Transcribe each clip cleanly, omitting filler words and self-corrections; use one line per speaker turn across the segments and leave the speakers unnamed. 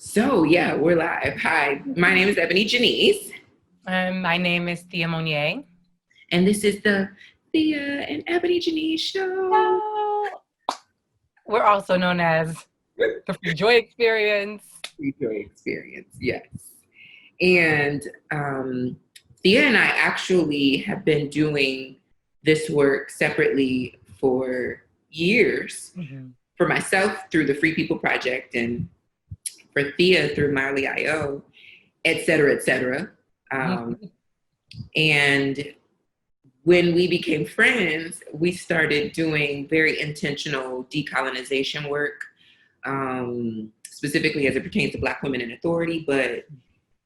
So yeah, we're live. Hi, my name is EbonyJanice.
My name is Thea Monyeé.
And this is the Thea and EbonyJanice show.
No. We're also known as the Free Joy Experience.
Free Joy Experience, yes. And Thea and I actually have been doing this work separately for years. Mm-hmm. For myself through the Free People Project, and for Thea through Miley.io, et cetera, et cetera. And when we became friends, we started doing very intentional decolonization work, specifically as it pertains to Black women in authority. But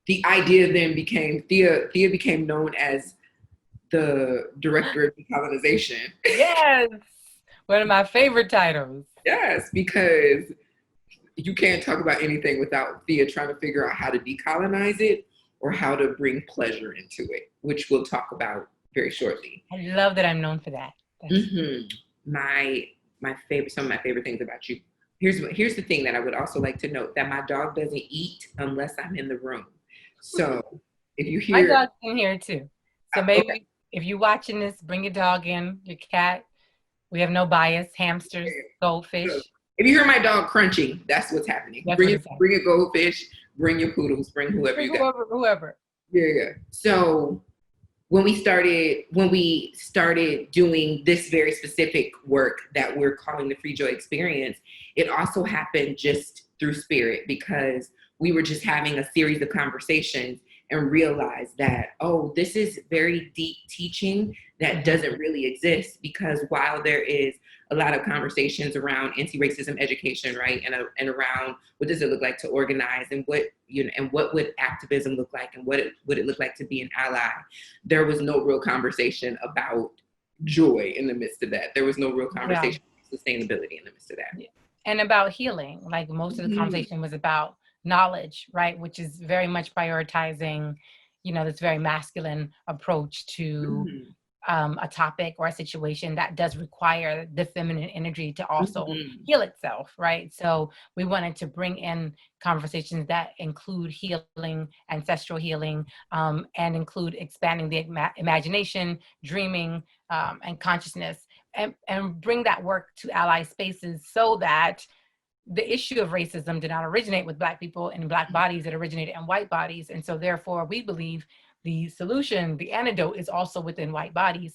the idea then became, Thea became known as the director of decolonization.
Yes, one of my favorite titles.
Yes, because you can't talk about anything without Thea trying to figure out how to decolonize it or how to bring pleasure into it, which we'll talk about very shortly.
I love that I'm known for that.
Mm-hmm. My favorite, some of my favorite things about you. Here's the thing that I would also like to note, that my dog doesn't eat unless I'm in the room. So if you hear,
my dog's in here too. So maybe if you're watching this, bring your dog in, your cat. We have no bias. Hamsters, goldfish.
So if you hear my dog crunching, that's what's happening. Bring your goldfish, bring your poodles, bring whoever you got.
Whoever.
Yeah. So when we started doing this very specific work that we're calling the Free Joy Experience, it also happened just through spirit, because we were just having a series of conversations and realized that, oh, this is very deep teaching that doesn't really exist, because while there is a lot of conversations around anti-racism education, right, and around what does it look like to organize, and what would activism look like, and what would it look like to be an ally, there was no real conversation about joy in the midst of that. There was no real conversation about sustainability in the midst of that.
Yeah. And about healing. Like most of the conversation was about knowledge, right? Which is very much prioritizing, this very masculine approach to a topic or a situation that does require the feminine energy to also heal itself, right? So we wanted to bring in conversations that include healing, ancestral healing, and include expanding the imagination, dreaming, and consciousness, and bring that work to ally spaces, so that the issue of racism did not originate with Black people and Black bodies. It originated in white bodies. And so therefore we believe the solution, the antidote, is also within white bodies.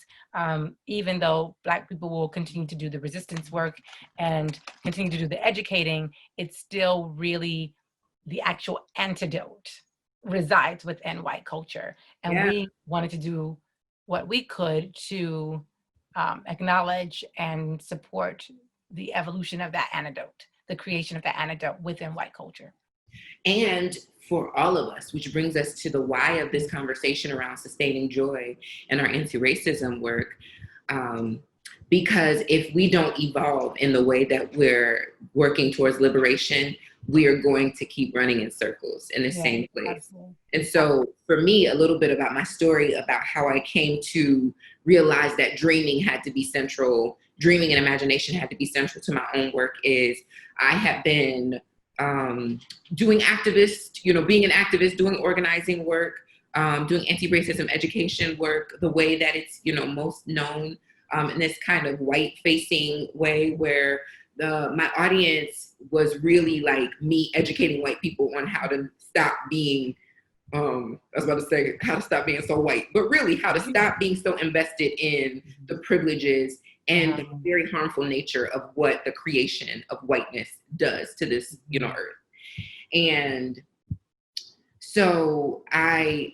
Even though Black people will continue to do the resistance work and continue to do the educating, it's still really the actual antidote resides within white culture. And we wanted to do what we could to acknowledge and support the evolution of that antidote, the creation of that antidote within white culture.
And for all of us, which brings us to the why of this conversation around sustaining joy and our anti-racism work. Because if we don't evolve in the way that we're working towards liberation, we are going to keep running in circles in the same place. Absolutely. And so for me, a little bit about my story, about how I came to realize that dreaming had to be central, dreaming and imagination had to be central to my own work, is I have been doing activist, being an activist, doing organizing work, doing anti-racism education work, the way that it's, most known, in this kind of white-facing way, where my audience was really like me educating white people on how to stop being, I was about to say how to stop being so white, but really how to stop being so invested in the privileges and the very harmful nature of what the creation of whiteness does to this, earth. And so I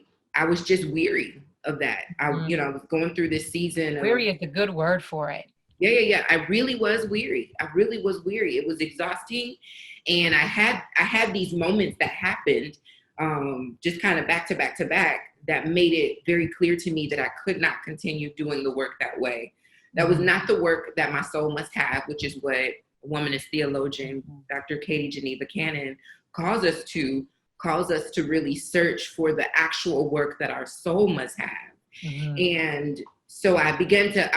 was just weary of that. I was going through this season.
Weary is a good word for it.
Yeah. I really was weary. It was exhausting. And I had these moments that happened just kind of back to back to back that made it very clear to me that I could not continue doing the work that way. That was not the work that my soul must have, which is what womanist theologian Dr. Katie Geneva Cannon calls us to really search for the actual work that our soul must have. And So I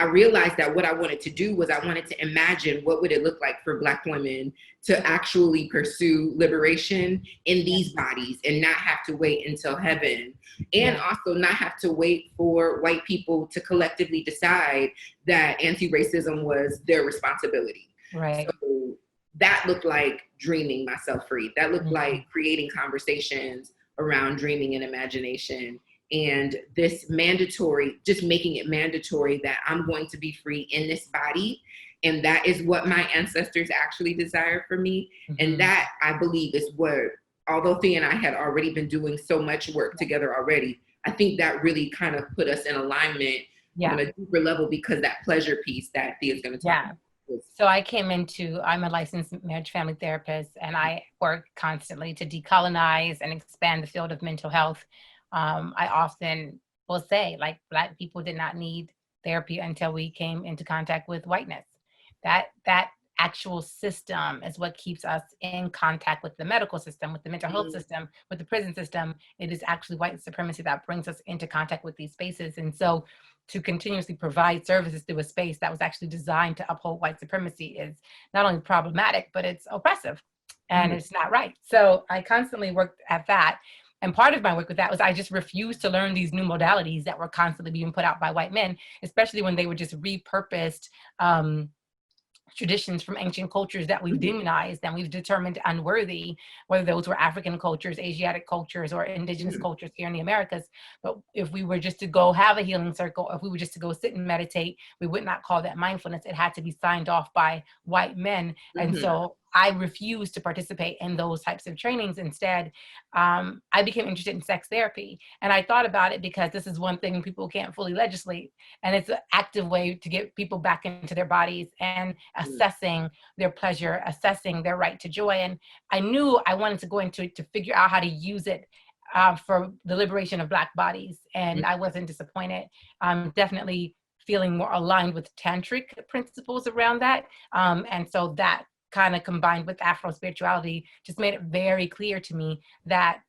realized that what I wanted to do was I wanted to imagine what would it look like for Black women to actually pursue liberation in these bodies and not have to wait until heaven, and also not have to wait for white people to collectively decide that anti-racism was their responsibility.
Right.
So that looked like dreaming myself free. That looked like creating conversations around dreaming and imagination. And this mandatory, just making it mandatory that I'm going to be free in this body. And that is what my ancestors actually desired for me. And that, I believe, is what, although Thea and I had already been doing so much work together already, I think that really kind of put us in alignment on a deeper level, because that pleasure piece that Thea's going to talk about.
So I'm a licensed marriage family therapist, and I work constantly to decolonize and expand the field of mental health. I often will say, like, Black people did not need therapy until we came into contact with whiteness. That actual system is what keeps us in contact with the medical system, with the mental health system, with the prison system. It is actually white supremacy that brings us into contact with these spaces. And so to continuously provide services through a space that was actually designed to uphold white supremacy is not only problematic, but it's oppressive, and it's not right. So I constantly worked at that. And part of my work with that was I just refused to learn these new modalities that were constantly being put out by white men, especially when they were just repurposed traditions from ancient cultures that we've demonized and we've determined unworthy, whether those were African cultures, Asiatic cultures, or indigenous cultures here in the Americas. But if we were just to go have a healing circle, if we were just to go sit and meditate, we would not call that mindfulness. It had to be signed off by white men. And so I refused to participate in those types of trainings. Instead, I became interested in sex therapy. And I thought about it because this is one thing people can't fully legislate. And it's an active way to get people back into their bodies and assessing their pleasure, assessing their right to joy. And I knew I wanted to go into it to figure out how to use it for the liberation of Black bodies. And I wasn't disappointed. I'm definitely feeling more aligned with tantric principles around that. And so that kind of combined with Afro spirituality just made it very clear to me that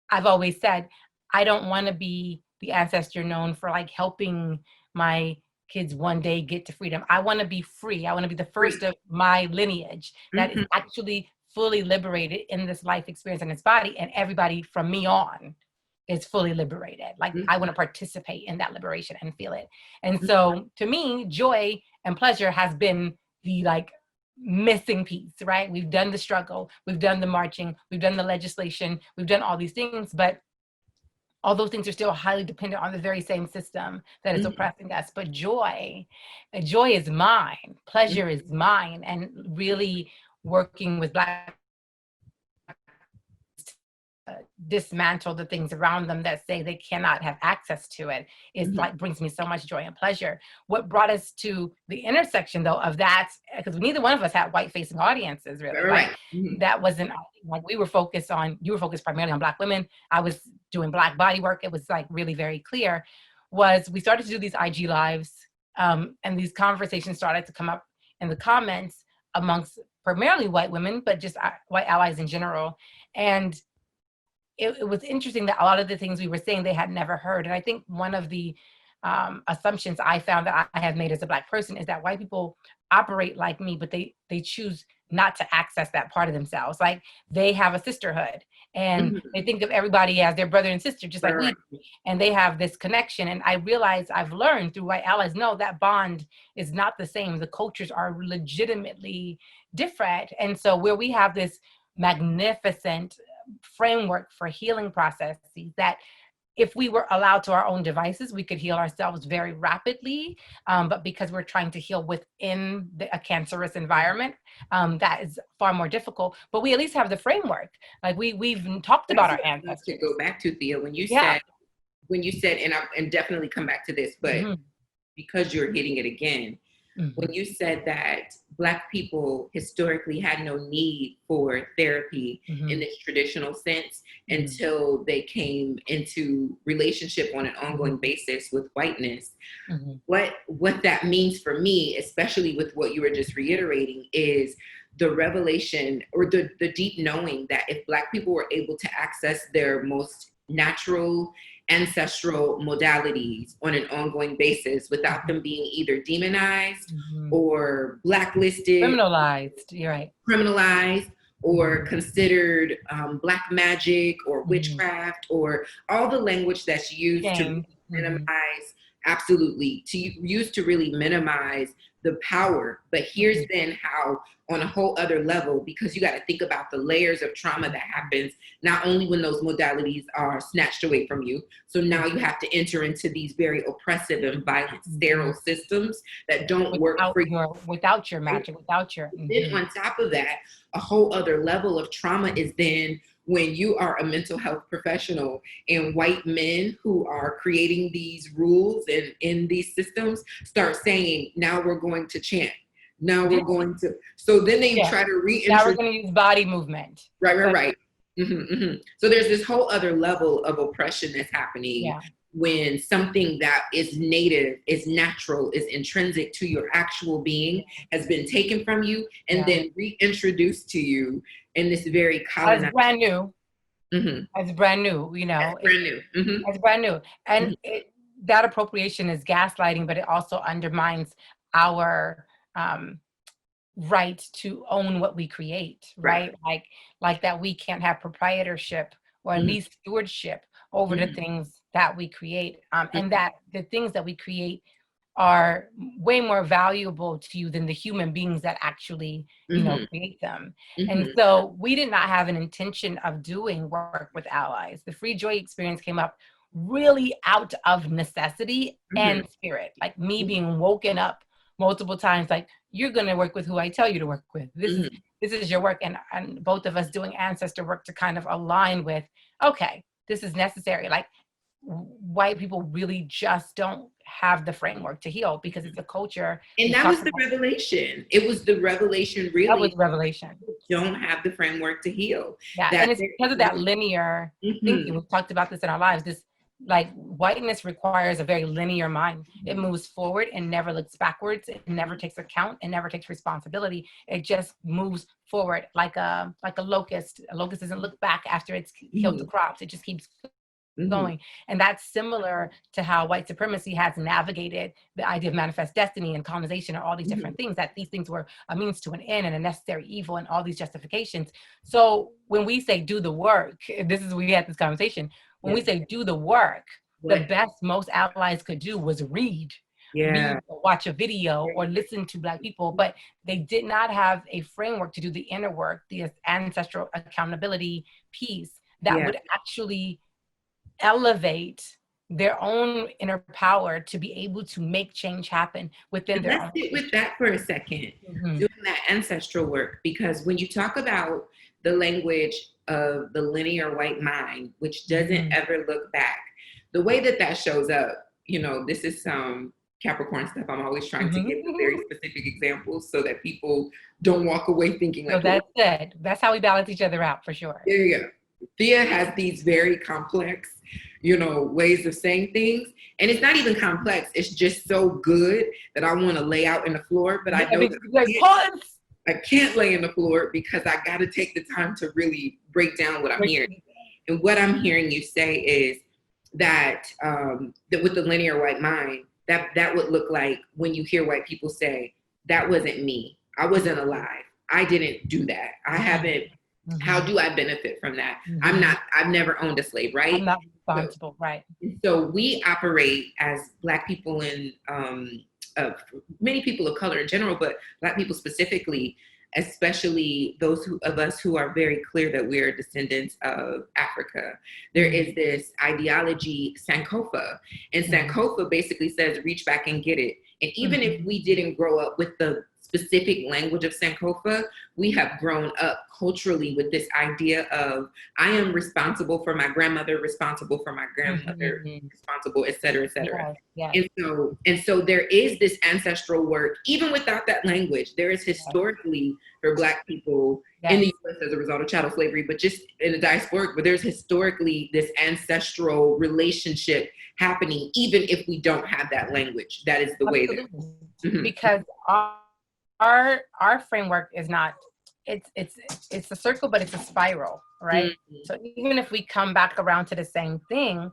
I've always said, I don't want to be the ancestor known for like helping my kids one day get to freedom. I want to be free. I want to be the first of my lineage that is actually fully liberated in this life experience in its body, and everybody from me on is fully liberated. Like I want to participate in that liberation and feel it. And so to me, joy and pleasure has been the like missing piece, right? We've done the struggle, we've done the marching, we've done the legislation, we've done all these things, but all those things are still highly dependent on the very same system that is oppressing us. But joy is mine, pleasure is mine, and really working with Black dismantle the things around them that say they cannot have access to it is like brings me so much joy and pleasure. What brought us to the intersection though of that, because neither one of us had white facing audiences really, right? That wasn't like you were focused primarily on Black women. I was doing Black body work. It was like really very clear. Was we started to do these IG lives, and these conversations started to come up in the comments amongst primarily white women, but just white allies in general. And it was interesting that a lot of the things we were saying they had never heard. And I think one of the assumptions I found that I have made as a Black person is that white people operate like me, but they choose not to access that part of themselves. Like they have a sisterhood and they think of everybody as their brother and sister, just like we do. And they have this connection. And I realize I've learned through white allies, no, that bond is not the same. The cultures are legitimately different. And so where we have this magnificent framework for healing processes that if we were allowed to our own devices, we could heal ourselves very rapidly. But because we're trying to heal within a cancerous environment, that is far more difficult. But we at least have the framework. Like we've talked about our ancestors.
To go back to Thea, when you said, and definitely come back to this, but because you're hitting it again, when you said that Black people historically had no need for therapy in this traditional sense until they came into relationship on an ongoing basis with whiteness, what that means for me, especially with what you were just reiterating, is the revelation or the deep knowing that if Black people were able to access their most natural ancestral modalities on an ongoing basis without them being either demonized or blacklisted,
criminalized. You're right.
Criminalized or considered black magic or witchcraft or all the language that's used to minimize, absolutely, to use to really minimize the power. But here's then how, on a whole other level, because you got to think about the layers of trauma that happens, not only when those modalities are snatched away from you. So now you have to enter into these very oppressive and violent, sterile systems that don't work for you.
Without your magic, without your...
Then on top of that, a whole other level of trauma is then when you are a mental health professional and white men who are creating these rules and in these systems start saying, now we're going to chant. Now we're going to, so then they try to reintroduce.
Now we're going to use body movement.
Right. So there's this whole other level of oppression that's happening when something that is native, is natural, is intrinsic to your actual being has been taken from you and then reintroduced to you in this very colonized.
As brand new. As brand new, you know.
As brand new.
As brand new. And that appropriation is gaslighting, but it also undermines our right to own what we create, right? Like that we can't have proprietorship or at least stewardship over the things that we create, and that the things that we create are way more valuable to you than the human beings that actually, you know, create them. And so we did not have an intention of doing work with allies. The Free Joy experience came up really out of necessity and spirit, like me being woken up multiple times, like, you're going to work with who I tell you to work with. This is your work. And both of us doing ancestor work to kind of align with, okay, this is necessary. Like, white people really just don't have the framework to heal because it's a culture.
And that was the revelation. It was the revelation, really.
That was the revelation.
Don't have the framework to heal.
Yeah, and it's because of that linear thinking. We've talked about this in our lives. This, like, whiteness requires a very linear mind. It moves forward and never looks backwards. It never takes account and never takes responsibility. It just moves forward like a locust. A locust doesn't look back after it's killed the crops. It just keeps going. And that's similar to how white supremacy has navigated the idea of manifest destiny and colonization and all these different things, that these things were a means to an end and a necessary evil and all these justifications. So when we say do the work, this is, we had this conversation, when we say do the work, the best most allies could do was read, or watch a video or listen to Black people, but they did not have a framework to do the inner work, the ancestral accountability piece that would actually elevate their own inner power to be able to make change happen within their own.
Let's sit with that for a second, doing that ancestral work, because when you talk about the language of the linear white mind, which doesn't ever look back, the way that that shows up, you know, this is some Capricorn stuff. I'm always trying to give very specific examples so that people don't walk away thinking like,
so that's it. That's how we balance each other out, for sure.
There you go. Thea has these very complex, you know, ways of saying things. And it's not even complex. It's just so good that I want to lay out in the floor. But I know I can't lay in the floor because I got to take the time to really break down what I'm hearing. And what I'm hearing you say is that, that with the linear white mind, that would look like when you hear white people say, that wasn't me. I wasn't alive. I didn't do that. I haven't. How do I benefit from that? I've never owned a slave, right?
I'm not responsible, right?
So we operate as Black people and many people of color in general, but Black people specifically, especially those of us who are very clear that we're descendants of Africa. There is this ideology, Sankofa, and Sankofa basically says, reach back and get it. And even if we didn't grow up with the specific language of Sankofa, we have grown up culturally with this idea of, I am responsible for my grandmother, responsible for my grandmother, responsible, et cetera, et cetera. And so there is this ancestral work, even without that language. There is historically for Black people in the US as a result of chattel slavery, but just in the diasporic, but there's historically this ancestral relationship happening, even if we don't have that language. That is the way that.
Because our framework is not it's a circle, but it's a spiral, right? So even if we come back around to the same thing,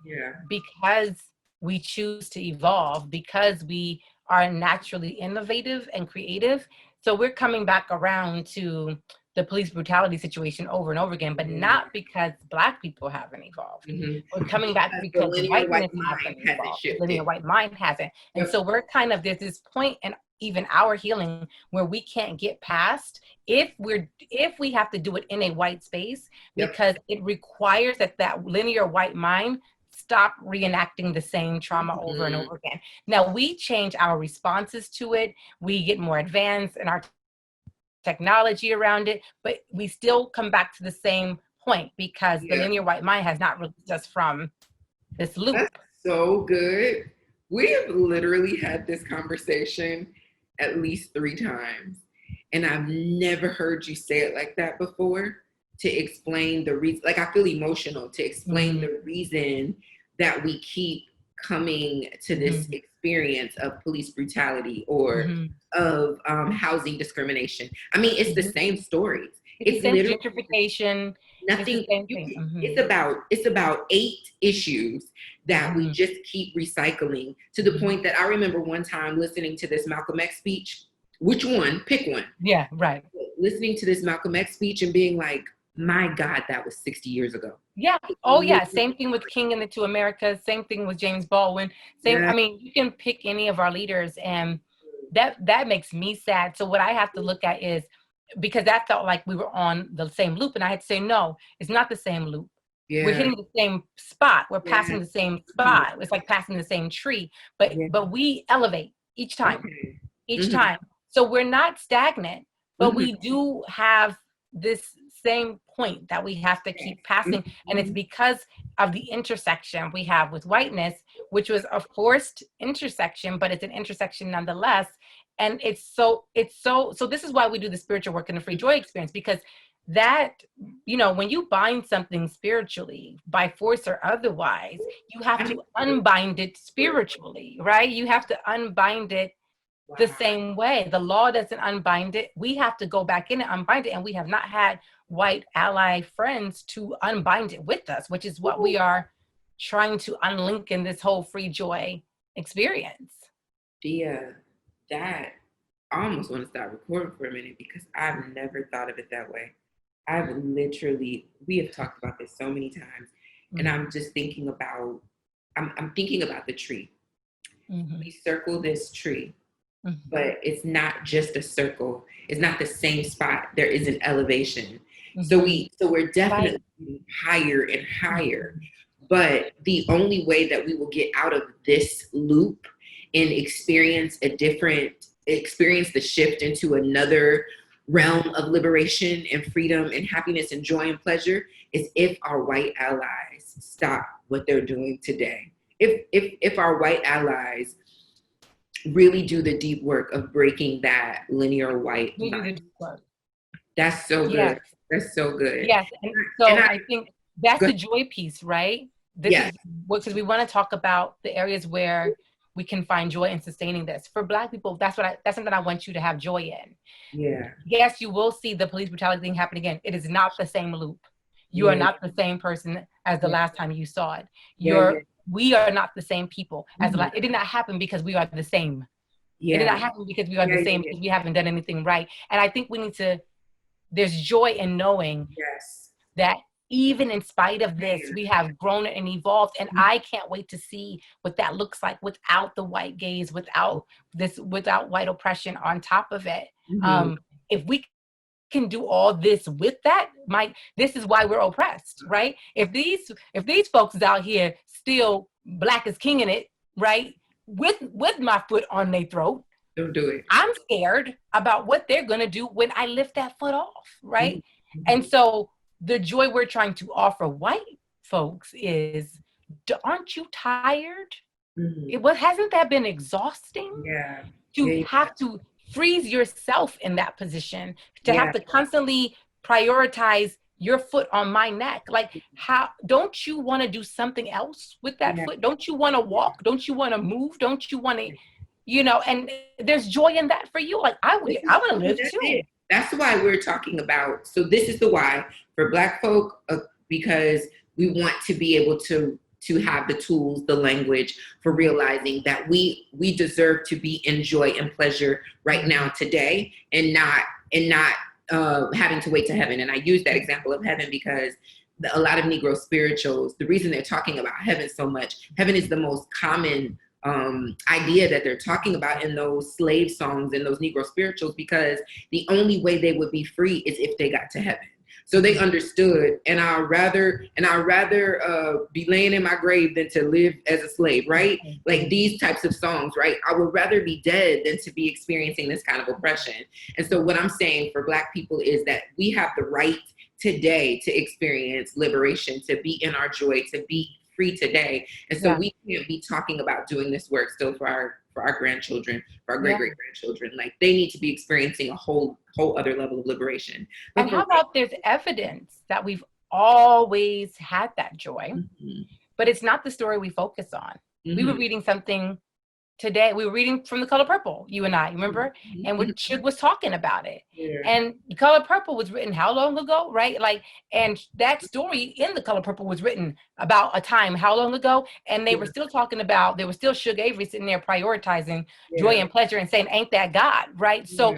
because we choose to evolve, because we are naturally innovative and creative, so we're coming back around to the police brutality situation over and over again, but not because Black people haven't evolved. We're coming back because
the linear
whiteness
white mind
hasn't
hasn't
evolved. The
shifted.
linear white mind hasn't. And so we're kind of, there's this point in even our healing where we can't get past if we have to do it in a white space, because it requires that linear white mind stop reenacting the same trauma over and over again. Now we change our responses to it. We get more advanced in our technology around it, but we still come back to the same point because the linear white mind has not released us from this loop.
That's so good. We have literally had this conversation at least 3 times, and I've never heard you say it like that before, to explain the reason. Like, I feel emotional to explain the reason that we keep coming to this experience of police brutality or of housing discrimination. I mean, it's the same stories.
It's literally gentrification.
Nothing. It's about 8 issues that we just keep recycling, to the point that I remember one time listening to this Malcolm X speech. Which one? Pick one.
Yeah, right.
Listening to this Malcolm X speech and being like, my God, that was 60 years ago.
Yeah. Oh, yeah. Same thing with King and the Two Americas. Same thing with James Baldwin. I mean, you can pick any of our leaders, and that makes me sad. So what I have to look at is, because that felt like we were on the same loop, and I had to say, no, it's not the same loop. We're hitting the same spot. We're passing the same spot. It's like passing the same tree, but we elevate each time, time. So we're not stagnant, but we do have this same point that we have to keep passing. And it's because of the intersection we have with whiteness, which was a forced intersection, but it's an intersection nonetheless. And so this is why we do the spiritual work in the free joy experience, because that, when you bind something spiritually by force or otherwise, you have to unbind it spiritually, right? You have to unbind it the same way. The law doesn't unbind it. We have to go back in and unbind it. And we have not had white ally friends to unbind it with us, which is what we are trying to unlink in this whole free joy experience.
Thea, I almost want to stop recording for a minute, because I've never thought of it that way. We have talked about this so many times, and I'm just thinking about, I'm thinking about the tree. We circle this tree, but it's not just a circle. It's not the same spot. There is an elevation. So we're definitely higher and higher. But the only way that we will get out of this loop and experience the shift into another realm of liberation and freedom and happiness and joy and pleasure is if our white allies stop what they're doing today. If our white allies really do the deep work of breaking that linear white mind. That's so good. Yes. That's so good.
Yes. And so I think that's the joy piece, right? This is because we want to talk about the areas where we can find joy in sustaining this. For Black people, that's something I want you to have joy in.
Yeah.
Yes, you will see the police brutality thing happen again. It is not the same loop. You are not the same person as the last time you saw it. We are not the same people as it did not happen because we are the same. It did not happen because we are the same, because we haven't done anything right. And I think we need to, there's joy in knowing that even in spite of this, we have grown and evolved. And I can't wait to see what that looks like without the white gaze, without white oppression on top of it. If we can do all this with that, this is why we're oppressed, right? If these folks is out here still Black is king in it, right? With my foot on their throat,
don't do it.
I'm scared about what they're gonna do when I lift that foot off, right? And so the joy we're trying to offer white folks is, aren't you tired? Hasn't that been exhausting? To have to freeze yourself in that position, to have to constantly prioritize your foot on my neck. Like, how don't you want to do something else with that foot? Don't you want to walk? Don't you want to move? Don't you want to, and there's joy in that for you. Like, I want to live too.
That's why we're talking about, so this is the why for Black folk, because we want to be able to have the tools, the language for realizing that we deserve to be in joy and pleasure right now today, and not having to wait to heaven. And I use that example of heaven because a lot of Negro spirituals, the reason they're talking about heaven so much, heaven is the most common idea that they're talking about in those slave songs and those Negro spirituals, because the only way they would be free is if they got to heaven. So they understood, and I'd rather be laying in my grave than to live as a slave, right? Like these types of songs, right? I would rather be dead than to be experiencing this kind of oppression. And so what I'm saying for Black people is that we have the right today to experience liberation, to be in our joy, to be free today. And so we can't be talking about doing this work still for our grandchildren, for our great grandchildren. Like they need to be experiencing a whole other level of liberation.
And how about there's evidence that we've always had that joy, but it's not the story we focus on. We were reading something today. We were reading from The Color Purple, you and I, remember? And what Suge was talking about it. And The Color Purple was written how long ago, right? Like, and that story in The Color Purple was written about a time how long ago? And they were still talking about, there was still Suge Avery sitting there prioritizing joy and pleasure and saying, ain't that God, right? So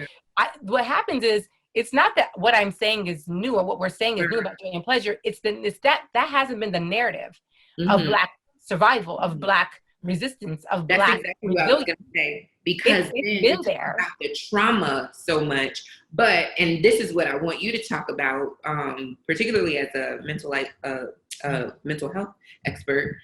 what happens is, it's not that what I'm saying is new or what we're saying is new about joy and pleasure. It's that hasn't been the narrative of Black survival, of Black resistance, of
That's
Black
exactly what I was going to say, because
it's been there.
About the trauma so much. But, and this is what I want you to talk about, particularly as a mental health expert.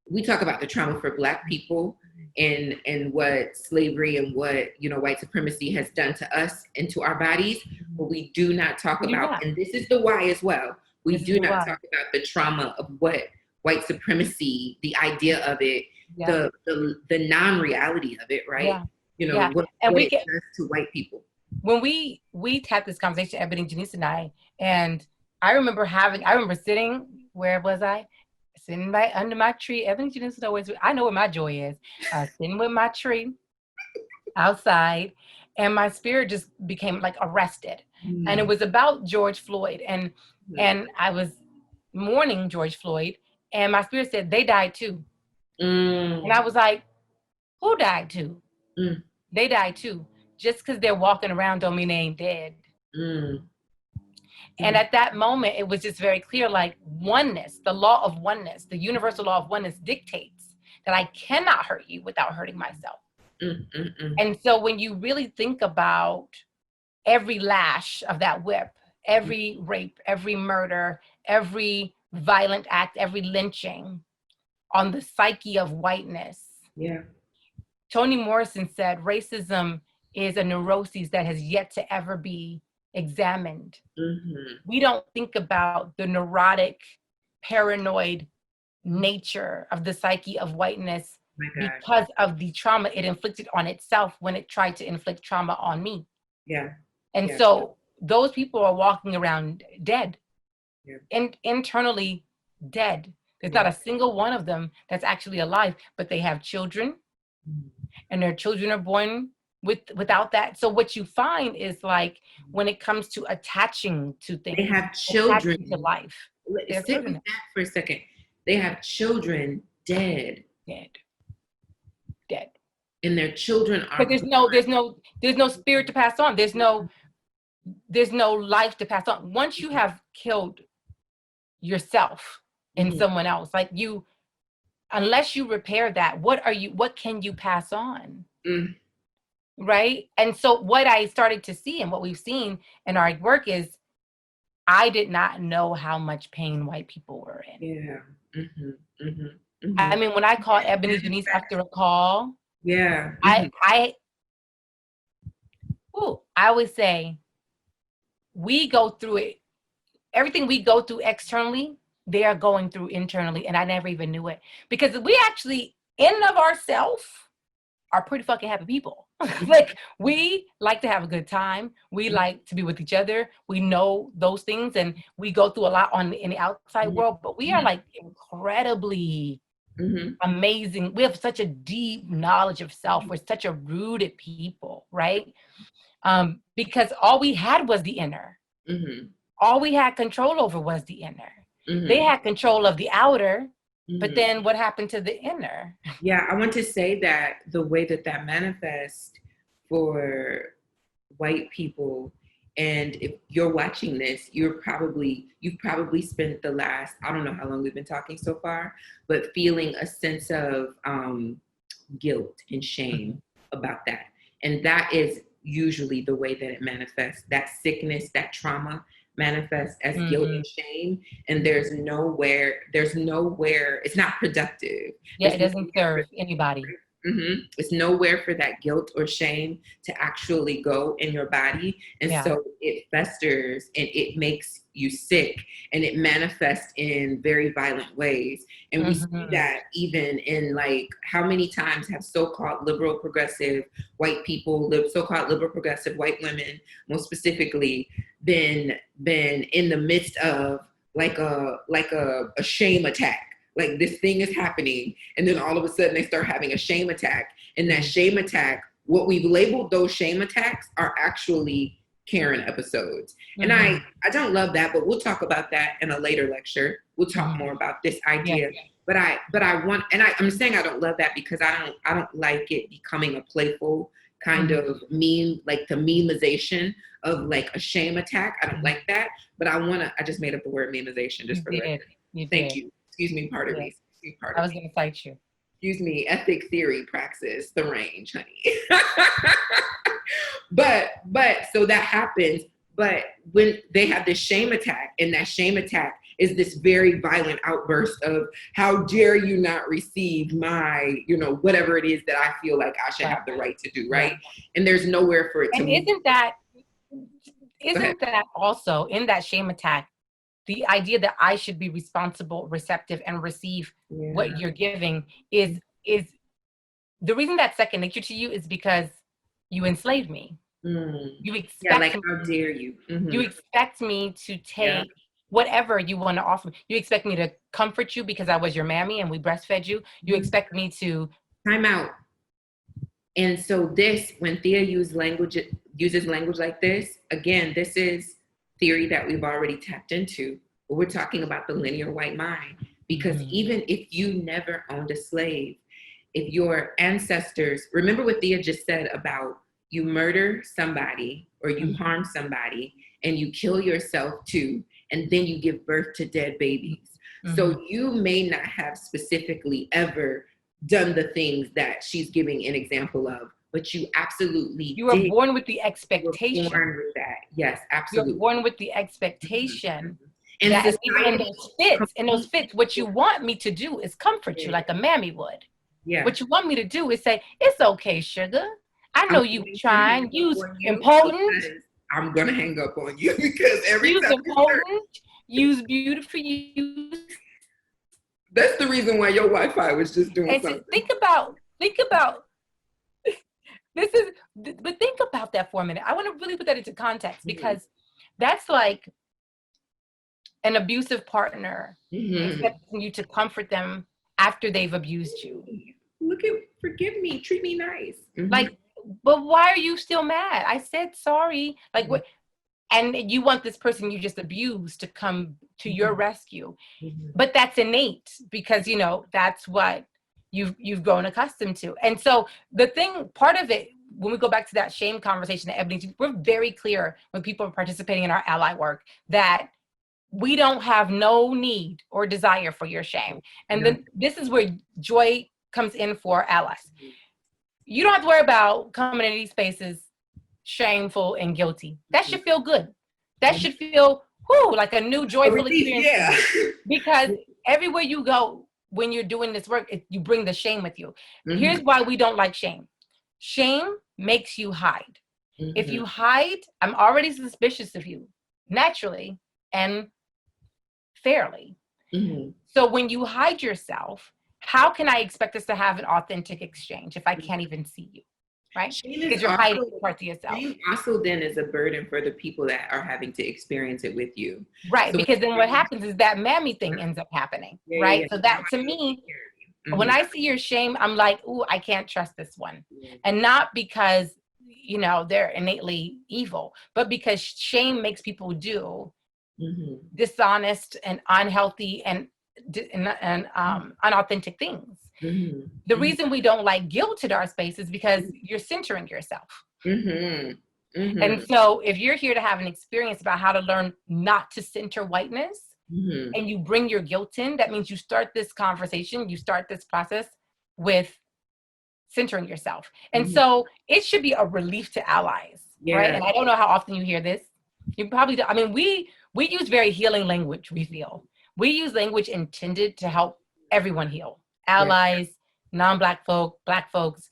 We talk about the trauma for Black people and what slavery and what, white supremacy has done to us and to our bodies, but we do not talk about, and this is the why as well, we do not talk about the trauma of what white supremacy, the idea of it, the non-reality of it, right? What it does to white people.
When we had this conversation, EbonyJanice and I remember sitting, where was I? Sitting right under my tree. EbonyJanice always, I know where my joy is. Sitting with my tree outside, and my spirit just became like arrested. And it was about George Floyd, and I was mourning George Floyd, and my spirit said, they died too. And I was like, who died too? They died too. Just because they're walking around don't mean they ain't dead. And at that moment, it was just very clear, like oneness, the law of oneness, the universal law of oneness dictates that I cannot hurt you without hurting myself. And so when you really think about every lash of that whip, every rape, every murder, every violent act, every lynching on the psyche of whiteness. Toni Morrison said racism is a neurosis that has yet to ever be examined. We don't think about the neurotic, paranoid nature of the psyche of whiteness because of the trauma it inflicted on itself when it tried to inflict trauma on me. And so those people are walking around dead, internally dead. There's not a single one of them that's actually alive, but they have children, and their children are born without that. So what you find is, like, when it comes to attaching to things,
they have children
to life.
Sit with that for a second. They have children dead. And their children are.
But there's no spirit to pass on. There's no life to pass on. Once you have killed yourself in someone else, like unless you repair that, what can you pass on? Right? And so what I started to see, and what we've seen in our work, is I did not know how much pain white people were in. I mean, when I call EbonyJanice after a call, I always say, we go through it. Everything we go through externally, they are going through internally, and I never even knew it, because we actually, in and of ourselves, are pretty fucking happy people. Like, we like to have a good time. We like to be with each other. We know those things, and we go through a lot in the outside world, but we are like incredibly amazing. We have such a deep knowledge of self. We're such a rooted people, right? Because all we had was the inner. All we had control over was the inner. They had control of the outer, but then what happened to the inner?
Yeah, I want to say that the way that manifests for white people, and if you're watching this, you've probably spent the last, I don't know how long we've been talking so far, but feeling a sense of guilt and shame about that. And that is usually the way that it manifests. That sickness, that trauma manifests as guilt and shame. And there's nowhere, it's not productive.
Yeah, it doesn't serve anybody.
It's nowhere for that guilt or shame to actually go in your body. And so it festers and it makes you sick, and it manifests in very violent ways. And we see that even in, like, how many times have so-called liberal progressive white people, so-called liberal progressive white women, most specifically, been in the midst of like a shame attack. Like, this thing is happening, and then all of a sudden they start having a shame attack. And that shame attack, what we've labeled those shame attacks, are actually Karen episodes. And I don't love that, but we'll talk about that in a later lecture. We'll talk more about this idea. But I want, and I'm saying I don't love that because I don't like it becoming a playful kind of meme, like the memization of like a shame attack. I don't like that. But I just made up the word memization just for the record. Thank you. Excuse me, pardon me.
I was going to cite you.
Excuse me, ethic theory praxis, the range, honey. but so that happens. But when they have this shame attack, and that shame attack is this very violent outburst of, how dare you not receive my, whatever it is that I feel like I should have the right to do, right? And there's nowhere for it to move.
Isn't that also in that shame attack, the idea that I should be responsible, receptive, and receive what you're giving is the reason that's second nature to you is because you enslaved me. You expect
how dare you?
You expect me to take whatever you want to offer. You expect me to comfort you because I was your mammy and we breastfed you. You expect me to
time out. And so this, when Thea uses language like this, again, this is theory that we've already tapped into, but we're talking about the linear white mind. Because even if you never owned a slave, if your ancestors, remember what Thea just said about you murder somebody or you harm somebody and you kill yourself too, and then you give birth to dead babies. So you may not have specifically ever done the things that she's giving an example of, but you absolutely
You were born with the expectation.
You were born with that. Yes, absolutely.
You're born with the expectation. And that in those fits, what you want me to do is comfort you like a mammy would. Yeah. What you want me to do is say, it's okay, sugar. I know you trying. Use important.
I'm going to hang up on you because every
use
time
important, use beautiful, use.
That's the reason why your Wi-Fi was just doing something.
Think about this is, but think about that for a minute. I want to really put that into context because that's like an abusive partner expecting you to comfort them after they've abused you.
Forgive me, treat me nice.
Like, but why are you still mad? I said sorry. Like what? And you want this person you just abused to come to your rescue. But that's innate because, that's what you've grown accustomed to. And so part of it, when we go back to that shame conversation that Ebony, we're very clear when people are participating in our ally work that we don't have no need or desire for your shame. And then this is where joy comes in for allies. You don't have to worry about coming into these spaces shameful and guilty. That should feel good. That should feel like a new joyful experience. Yeah. Because everywhere you go when you're doing this work, you bring the shame with you. Here's why we don't like shame. Shame makes you hide. If you hide, I'm already suspicious of you, naturally and fairly. So when you hide yourself, how can I expect us to have an authentic exchange if I can't even see you? Right? Because you're hiding parts of yourself.
Shame also then is a burden for the people that are having to experience it with you.
Right. So because then what happens is that mammy thing ends up happening. Right. So that to me, when I see your shame, I'm like, ooh, I can't trust this one. And not because you know, they're innately evil, but because shame makes people do dishonest and unhealthy and unauthentic things. The reason we don't like guilt in our space is because you're centering yourself. And so if you're here to have an experience about how to learn not to center whiteness, and you bring your guilt in, that means you start this conversation, you start this process with centering yourself. And so it should be a relief to allies, right? And I don't know how often you hear this. You probably do. I mean, we use very healing language, we feel. We use language intended to help everyone heal. Allies, non-Black folk, Black folks.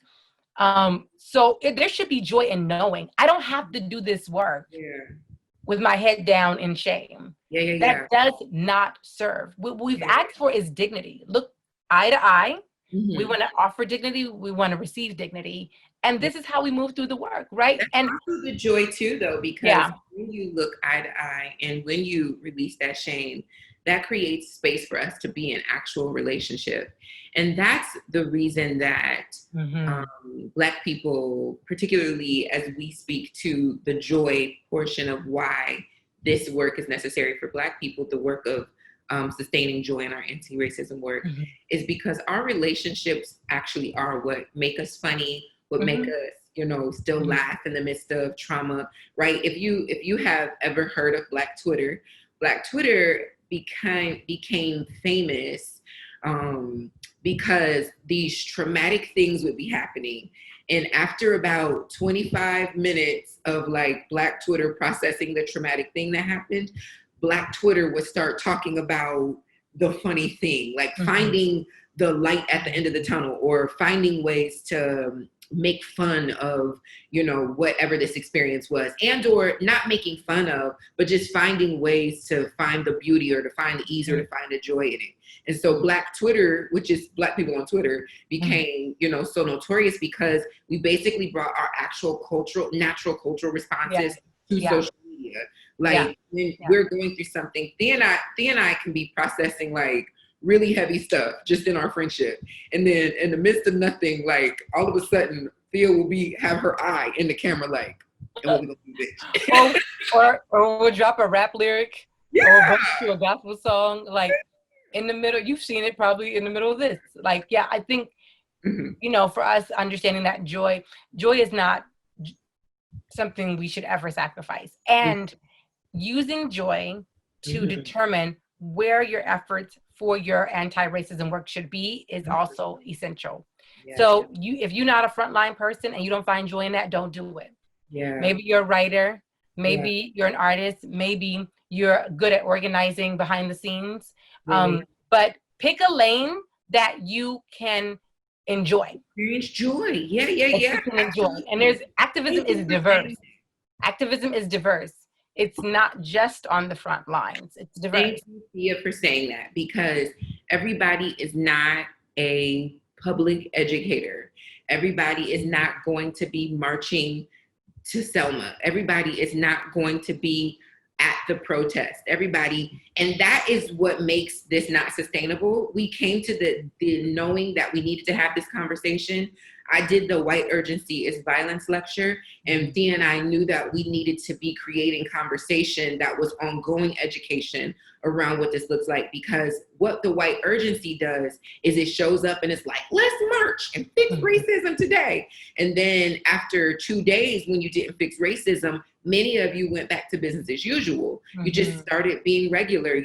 So there should be joy in knowing I don't have to do this work with my head down in shame. That does not serve. What we've asked for is dignity. Look eye to eye. We want to offer dignity. We want to receive dignity. And this is how we move through the work, right?
That's
and
also the joy too, though, because when you look eye to eye and when you release that shame, that creates space for us to be in actual relationship. And that's the reason that Black people, particularly as we speak to the joy portion of why this work is necessary for Black people, the work of sustaining joy in our anti-racism work, is because our relationships actually are what make us funny, what make us, you know, still laugh in the midst of trauma, right? If you have ever heard of Black Twitter became famous because these traumatic things would be happening. And after about 25 minutes of like Black Twitter processing the traumatic thing that happened, Black Twitter would start talking about the funny thing, like finding the light at the end of the tunnel, or finding ways to make fun of, you know, whatever this experience was, and or not making fun of, but just finding ways to find the beauty or to find the ease or to find the joy in it. And so Black Twitter, which is Black people on Twitter, became, you know, so notorious because we basically brought our actual natural cultural responses to social media. Like when we're going through something, Thea and I can be processing like really heavy stuff just in our friendship. And then in the midst of nothing, like all of a sudden, Thea will have her eye in the camera, like, and what we gonna do, bitch?
or we'll drop a rap lyric or a verse to a gospel song, like in the middle. You've seen it probably in the middle of this. Like, I think, you know, for us, understanding that joy is not something we should ever sacrifice. And using joy to determine where your efforts for your anti-racism work should be is also essential. So if you're not a frontline person and you don't find joy in that, don't do it. Maybe you're a writer, maybe you're an artist, maybe you're good at organizing behind the scenes, but pick a lane that you can enjoy.
Experience joy. You
can enjoy. And activism is diverse. Activism is diverse. It's not just on the front lines. It's diverse.
Thank you, Thea, for saying that, because everybody is not a public educator. Everybody is not going to be marching to Selma. Everybody is not going to be at the protest. Everybody, and that is what makes this not sustainable. We came to the knowing that we needed to have this conversation. I did the White Urgency is Violence lecture, and Thea and I knew that we needed to be creating conversation that was ongoing education around what this looks like, because what the White Urgency does is it shows up and it's like, let's march and fix racism today. And then after 2 days, when you didn't fix racism, many of you went back to business as usual. You just started being regular.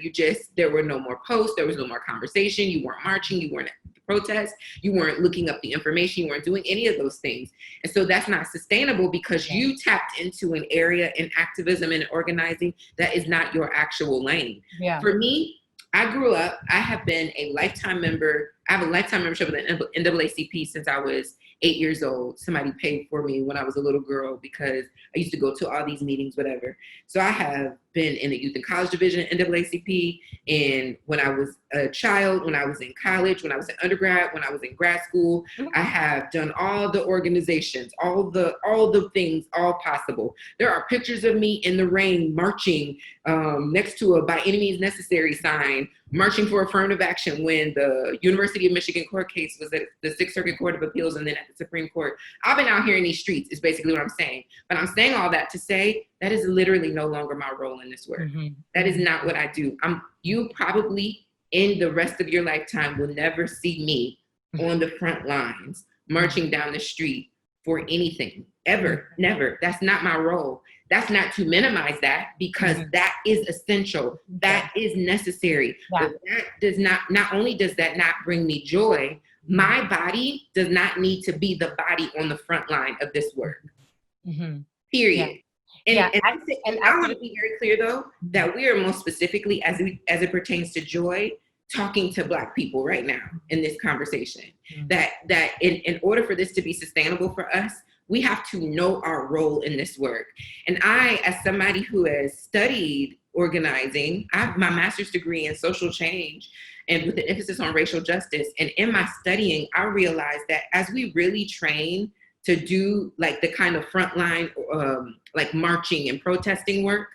There were no more posts. There was no more conversation. You weren't marching. You weren't at the protest. You weren't looking up the information. You weren't doing any of those things. And so that's not sustainable, because you tapped into an area in activism and organizing that is not your actual lane. For me, I grew up, I have been a lifetime member. I have a lifetime membership of the NAACP since I was 8 years old. Somebody paid for me when I was a little girl because I used to go to all these meetings, whatever. So I have been in the youth and college division at NAACP. And when I was a child, when I was in college, when I was in undergrad, when I was in grad school, I have done all the organizations, all the things, all possible. There are pictures of me in the rain marching next to a by any means necessary sign marching for affirmative action when the University of Michigan court case was at the Sixth Circuit Court of Appeals and then at the Supreme Court. I've been out here in these streets is basically what I'm saying. But I'm saying all that to say that is literally no longer my role in this work. That is not what I do. You probably in the rest of your lifetime will never see me on the front lines marching down the street for anything, ever, never. That's not my role. That's not to minimize that, because that is essential. That is necessary. But that does not only does that not bring me joy, my body does not need to be the body on the front line of this work. Period. And I want to be very clear though, that we are most specifically, as it pertains to joy, talking to Black people right now in this conversation. That in order for this to be sustainable for us, we have to know our role in this work. And I, as somebody who has studied organizing, I have my master's degree in social change and with an emphasis on racial justice. And in my studying, I realized that as we really train to do like the kind of frontline, like marching and protesting work,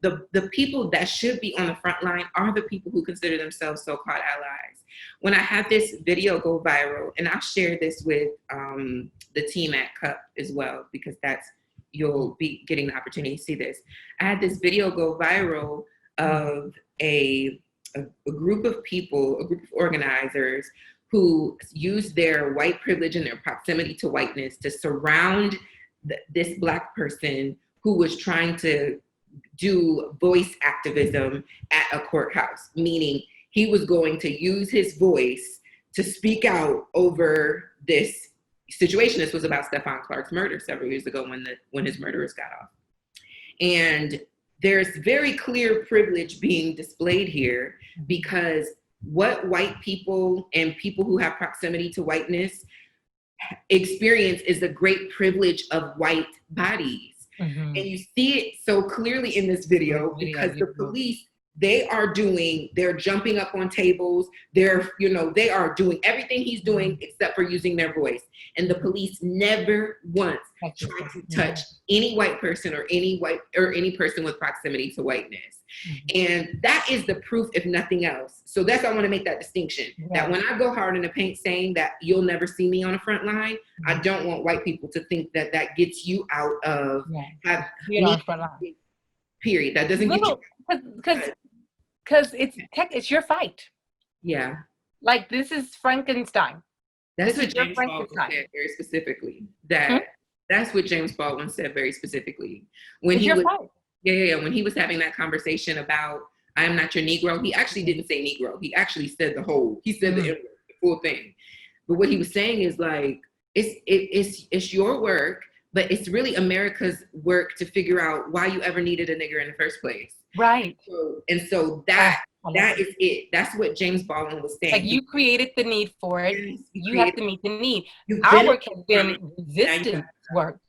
the people that should be on the front line are the people who consider themselves so-called allies. When I had this video go viral, and I'll share this with the team at CUUP as well, because you'll be getting the opportunity to see this. I had this video go viral of a group of people, a group of organizers who used their white privilege and their proximity to whiteness to surround this Black person who was trying to do voice activism at a courthouse, meaning he was going to use his voice to speak out over this situation. This was about Stephon Clark's murder several years ago when his murderers got off. And there's very clear privilege being displayed here, because what white people and people who have proximity to whiteness experience is the great privilege of white bodies. And you see it so clearly in this video, because the police, they're jumping up on tables. They are doing everything he's doing except for using their voice. And the police never once tried to touch any white person or any person with proximity to whiteness. And that is the proof, if nothing else. So that's why I want to make that distinction, that when I go hard in the paint saying that you'll never see me on the front line, I don't want white people to think that gets you out of period. That doesn't get you,
because it's your fight.
Yeah.
Like, this is Frankenstein.
That's what James Baldwin said very specifically. That's what James Baldwin said very specifically. When he was when he was having that conversation about I am not your Negro, he actually didn't say Negro. He actually said the full thing. But what he was saying is like, it's your work, but it's really America's work to figure out why you ever needed a nigger in the first place.
Right.
So that is it. That's what James Baldwin was saying.
Like, you created the need for it. You have to meet the need. Our work has been resistance work.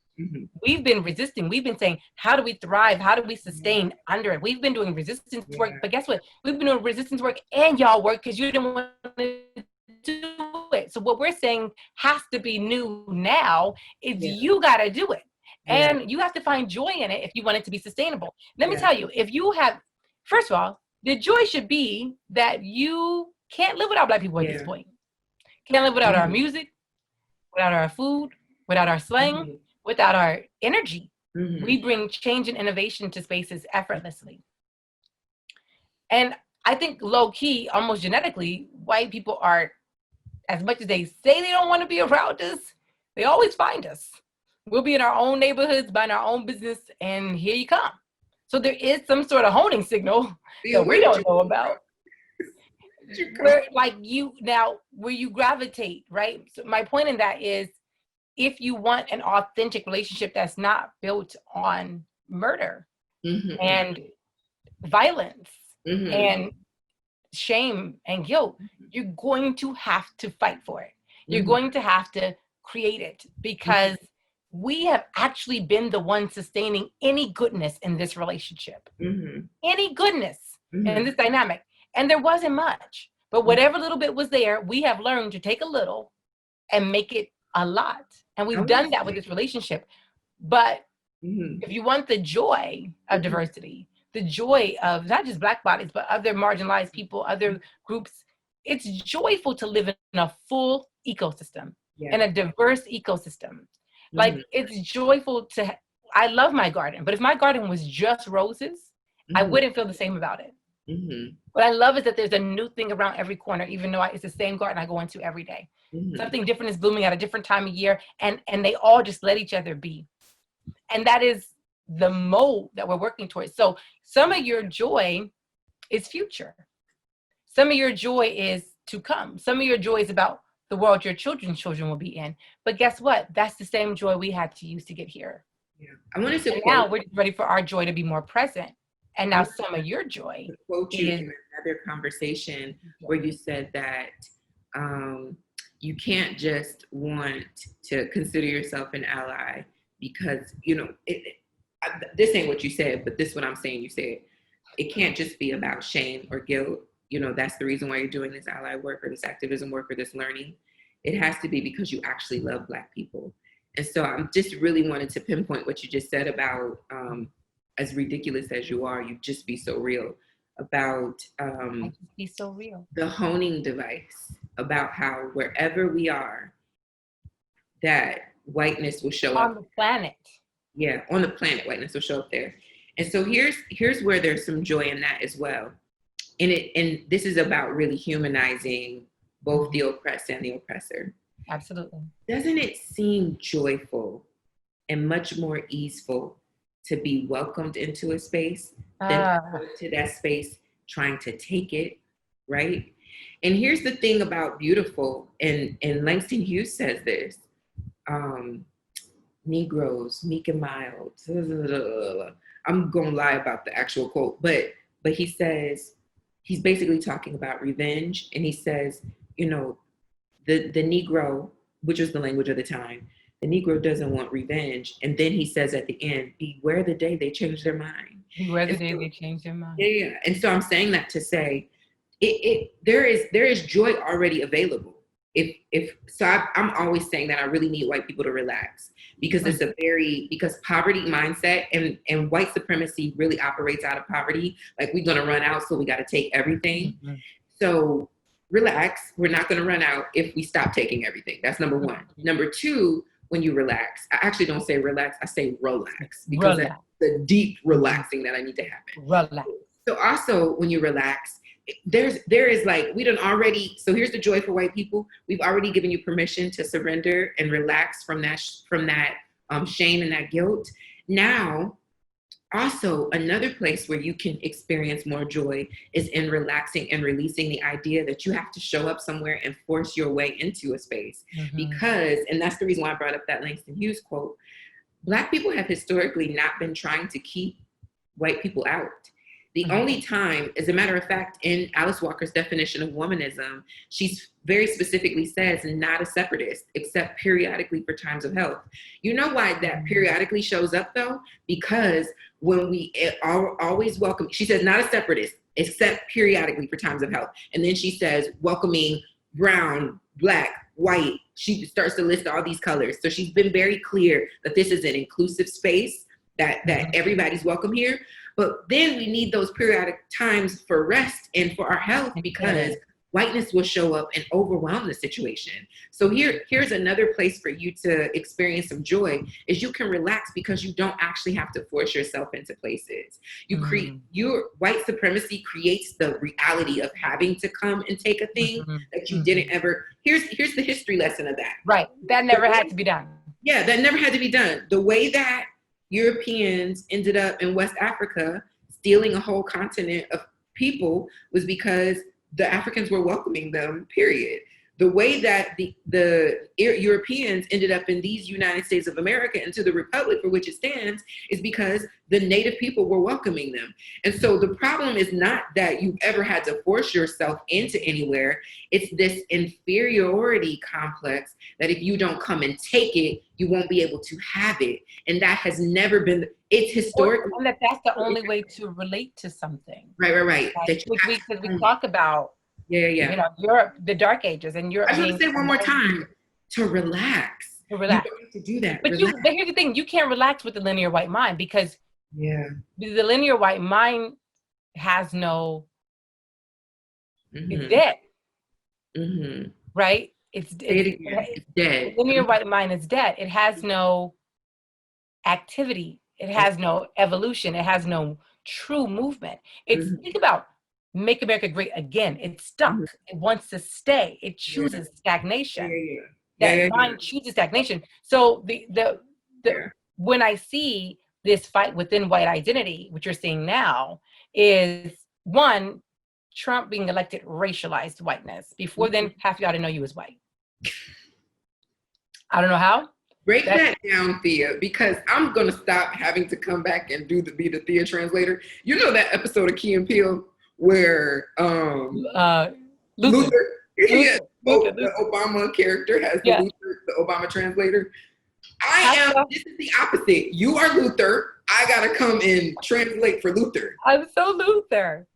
We've been resisting. We've been saying, how do we thrive? How do we sustain under it? We've been doing resistance work, but guess what? We've been doing resistance work and y'all work because you didn't want to do it. So what we're saying has to be new now is you got to do it. And you have to find joy in it if you want it to be sustainable. Let me tell you, if you have, first of all, the joy should be that you can't live without Black people at this point. Can't live without our music, without our food, without our slang, without our energy. We bring change and innovation to spaces effortlessly. And I think low key, almost genetically, white people are, as much as they say they don't want to be around us, they always find us. We'll be in our own neighborhoods, buying our own business, and here you come. So there is some sort of honing signal that we don't know about. Where you gravitate, right? So my point in that is, if you want an authentic relationship that's not built on murder and violence and shame and guilt, you're going to have to fight for it. You're going to have to create it, because we have actually been the ones sustaining any goodness in this relationship, any goodness in this dynamic. And there wasn't much, but whatever little bit was there, we have learned to take a little and make it a lot. And we've done that with this relationship. But if you want the joy of diversity, the joy of not just Black bodies, but other marginalized people, other groups. It's joyful to live in a full ecosystem, in a diverse ecosystem. Like, it's joyful to, I love my garden, but if my garden was just roses, I wouldn't feel the same about it. What I love is that there's a new thing around every corner, even though it's the same garden I go into every day. Something different is blooming at a different time of year, and they all just let each other be. And that is the mode that we're working towards. So some of your joy is future. Some of your joy is to come. Some of your joy is about the world your children's children will be in. But guess what? That's the same joy we had to use to get here.
Yeah. I wanted to
and now we're ready for our joy to be more present. And now some of your joy
quote you in another conversation where you said that you can't just want to consider yourself an ally because, you know, this ain't what you said, but this is what I'm saying you said. It can't just be about shame or guilt. You know, that's the reason why you're doing this ally work or this activism work or this learning. It has to be because you actually love Black people. And so I'm just really wanted to pinpoint what you just said about, as ridiculous as you are, you just be so real about
be so real.
The honing device, about how wherever we are, that whiteness will show up.
On the planet.
Yeah, on the planet, whiteness will show up there. And so here's where there's some joy in that as well. And this is about really humanizing both the oppressed and the oppressor.
Absolutely.
Doesn't it seem joyful and much more easeful to be welcomed into a space than to go to that space trying to take it, right? And here's the thing about beautiful, and Langston Hughes says this, Negroes, meek and mild. I'm gonna lie about the actual quote, but he says, he's basically talking about revenge, and he says, you know, the Negro, which was the language of the time, the Negro doesn't want revenge. And then he says at the end, beware the day they change their mind.
Beware the day they change their mind.
Yeah. And so I'm saying that to say, there is joy already available. I'm always saying that I really need white people to relax because it's because poverty mindset and white supremacy really operates out of poverty. Like, we're gonna run out, so we gotta take everything. So relax, we're not gonna run out if we stop taking everything. That's number one. Number two, when you relax, I actually don't say relax, I say relax, because that's the deep relaxing that I need to happen.
Relax.
So also when you relax, there is like, we done already, so here's the joy for white people. We've already given you permission to surrender and relax from that shame and that guilt. Now, also another place where you can experience more joy is in relaxing and releasing the idea that you have to show up somewhere and force your way into a space. Because, and that's the reason why I brought up that Langston Hughes quote, Black people have historically not been trying to keep white people out. The only time, as a matter of fact, in Alice Walker's definition of womanism, she's very specifically says not a separatist, except periodically for times of health. You know why that periodically shows up though? Because when we are always welcome, she says not a separatist, except periodically for times of health. And then she says welcoming brown, Black, white. She starts to list all these colors. So she's been very clear that this is an inclusive space, that everybody's welcome here. But then we need those periodic times for rest and for our health, because whiteness will show up and overwhelm the situation. So here's another place for you to experience some joy, is you can relax because you don't actually have to force yourself into places. You create, your white supremacy creates the reality of having to come and take a thing that you didn't ever, here's the history lesson of that.
Right, that never had to be done.
Yeah, that never had to be done. The way that Europeans ended up in West Africa stealing a whole continent of people was because the Africans were welcoming them, period. The way that the Europeans ended up in these United States of America and to the Republic for which it stands is because the native people were welcoming them. And so the problem is not that you ever had to force yourself into anywhere. It's this inferiority complex that if you don't come and take it, you won't be able to have it. And that has never been, it's historically.
And that's the only way to relate to something.
Right.
Like, because we talk about, you know, Europe, the Dark Ages, and Europe.
I just want to say one more time, to relax.
To relax.
You don't have to do that.
But here's the thing, you can't relax with the linear white mind, because
Yeah.
The linear white mind has no, it's
Mm-hmm.
dead,
Mm-hmm.
right?
Say it again. It's
The
dead.
linear white mind is dead. It has no activity. It
That's,
has no evolution. It has no true movement. It's,
mm-hmm.
think about Make America Great Again. It's stuck.
Mm-hmm.
It wants to stay. It
Yeah.
chooses stagnation.
Yeah. Yeah.
That
Yeah. Yeah.
mind chooses stagnation. So the
Yeah.
when I see this fight within white identity, which you're seeing now, is one, Trump being elected racialized whiteness. Before then, half of y'all didn't know you was white. I don't know how.
Break that down, Thea, because I'm gonna stop having to come back and be the Thea translator. You know that episode of Key and Peele where Luther, yeah,
Luther.
the Obama character has
Yeah.
the Obama translator. This is the opposite. You are Luther. I gotta come and translate for Luther.
I'm so Luther.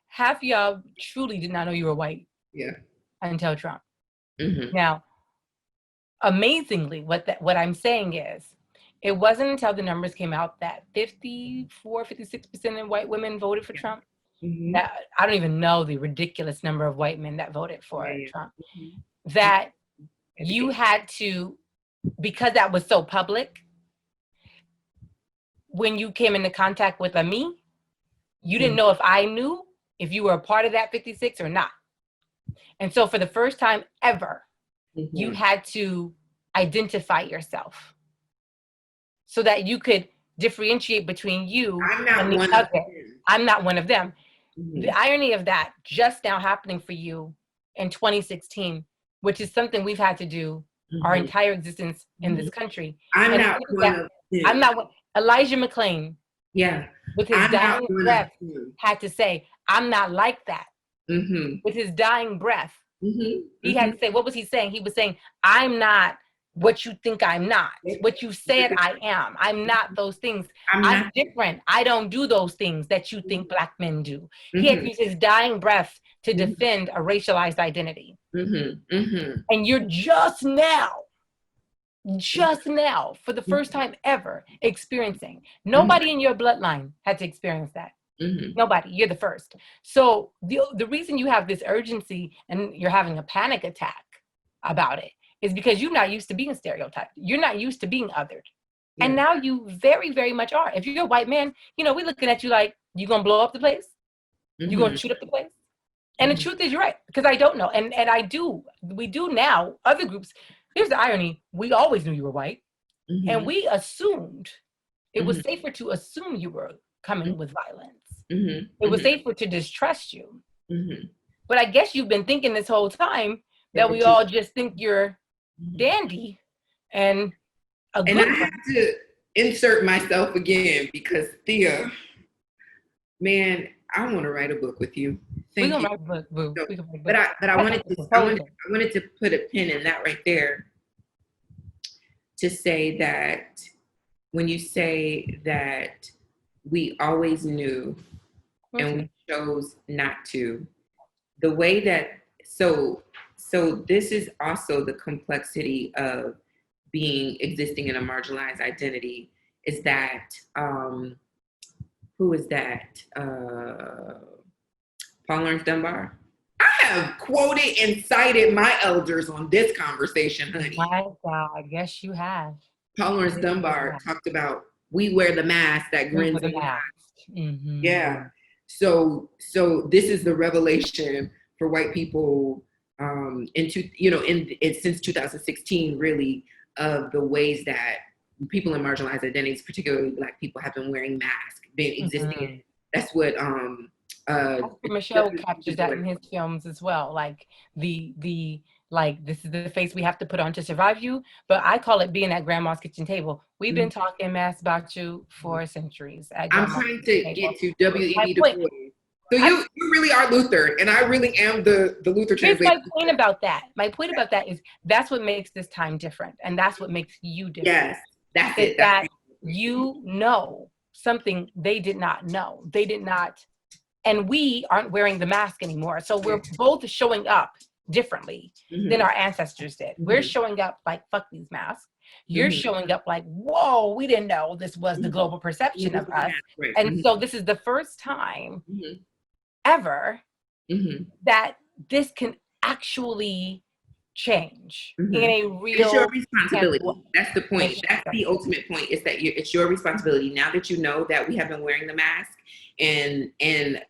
Half of y'all truly did not know you were white.
Yeah.
Until Trump.
Mm-hmm.
Now, amazingly, what I'm saying is, it wasn't until the numbers came out that 56% of white women voted for Trump.
Mm-hmm.
That I don't even know the ridiculous number of white men that voted for Trump.
Mm-hmm.
That you had to, because that was so public, when you came into contact with me, you didn't know if I knew if you were a part of that 56 or not. And so for the first time ever, you had to identify yourself so that you could differentiate between you and the other. I'm not one of them. The irony of that just now happening for you in 2016, which is something we've had to do our entire existence in this country.
I'm not one of them.
I'm not one. Elijah McClain, with his dying breath, had to say, I'm not like that. With his dying breath, he had to say, what was he saying? He was saying, I'm not what you think I'm not. What you said I am. I'm not those things. I'm different. I don't do those things that you think Black men do. He had to use his dying breath to defend a racialized identity. And you're just now, for the first time ever, experiencing. Nobody in your bloodline had to experience that. Nobody. You're the first. So the reason you have this urgency and you're having a panic attack about it is because you're not used to being stereotyped. You're not used to being othered. And now you very, very much are. If you're a white man, we're looking at you like, you gonna blow up the place? You gonna shoot up the place? And the truth is, you're right, because I don't know. And we do now, other groups. Here's the irony. We always knew you were white. And we assumed it was safer to assume you were coming with violence. It was safer to distrust you. But I guess you've been thinking this whole time that we all just think you're dandy and a good
And I have to insert myself again because Thea, man, I want to write a book with you.
We're gonna write a book, boo.
So, but I wanted to put a pin in that right there to say that when you say that we always knew and we chose not to, the way that so this is also the complexity of existing in a marginalized identity is that who is that? Paul Laurence Dunbar. I have quoted and cited my elders on this conversation, honey.
My God, I guess you have.
Paul Laurence Dunbar talked about we wear the mask that grins in the mask. Yeah. So this is the revelation for white people since 2016, really, of the ways that people in marginalized identities, particularly Black people, have been wearing masks, existing. That's what
Michelle captures that in his films as well. Like this is the face we have to put on to survive you. But I call it being at grandma's kitchen table. We've been talking mass about you for centuries.
I'm trying to get to W.E.B. Du Bois. So you really are Luther, and I really am the Luther translator.
Here's my point about that. My point about that is that's what makes this time different, and that's what makes you different.
Yes, that's it.
That you know something they did not know. They did not, and we aren't wearing the mask anymore. So we're both showing up differently than our ancestors did. We're showing up like, fuck these masks. You're showing up like, whoa, we didn't know this was the global perception of us.
Right.
And so this is the first time ever that this can actually change in a real.
It's your responsibility. That's the point. That's the ultimate point, is that it's your responsibility. Now that you know that we have been wearing the mask and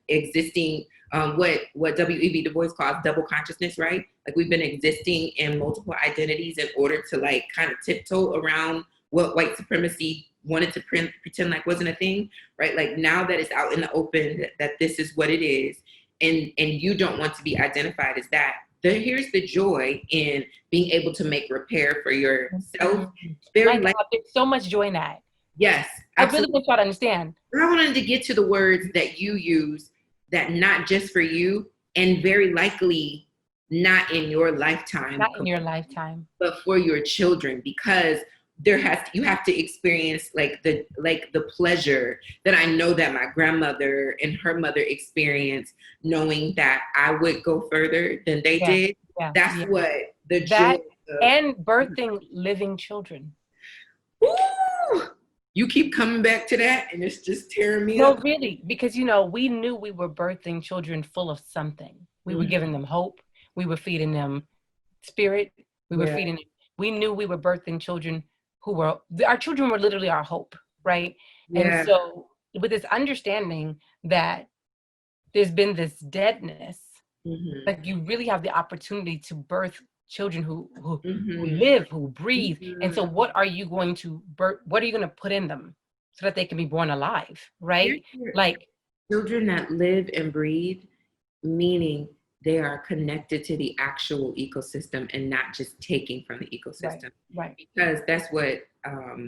existing, what W.E.B. Du Bois calls double consciousness, right? Like, we've been existing in multiple identities in order to like kind of tiptoe around what white supremacy wanted to pretend like wasn't a thing, right? Like, now that it's out in the open that this is what it is, and you don't want to be identified as that, here's the joy in being able to make repair for yourself.
There's so much joy in that.
Yes, absolutely.
I really want y'all to understand.
I wanted to get to the words that you use, that not just for you, and very likely not in your lifetime.
Not in your lifetime.
But for your children, because you have to experience like the pleasure that I know that my grandmother and her mother experienced, knowing that I would go further than they did.
Yeah,
That's what the joy of,
and birthing living children.
Ooh, you keep coming back to that, and it's just tearing me up.
No, really, because we knew we were birthing children full of something. We were giving them hope. We were feeding them spirit. We were feeding them. We knew we were birthing children our children were literally our hope, right? Yeah. And so with this understanding that there's been this deadness, like, you really have the opportunity to birth children who live, who breathe. And so what are you going to birth? What are you going to put in them so that they can be born alive, right? Like,
children that live and breathe, meaning they are connected to the actual ecosystem and not just taking from the ecosystem.
Right.
Because that's what...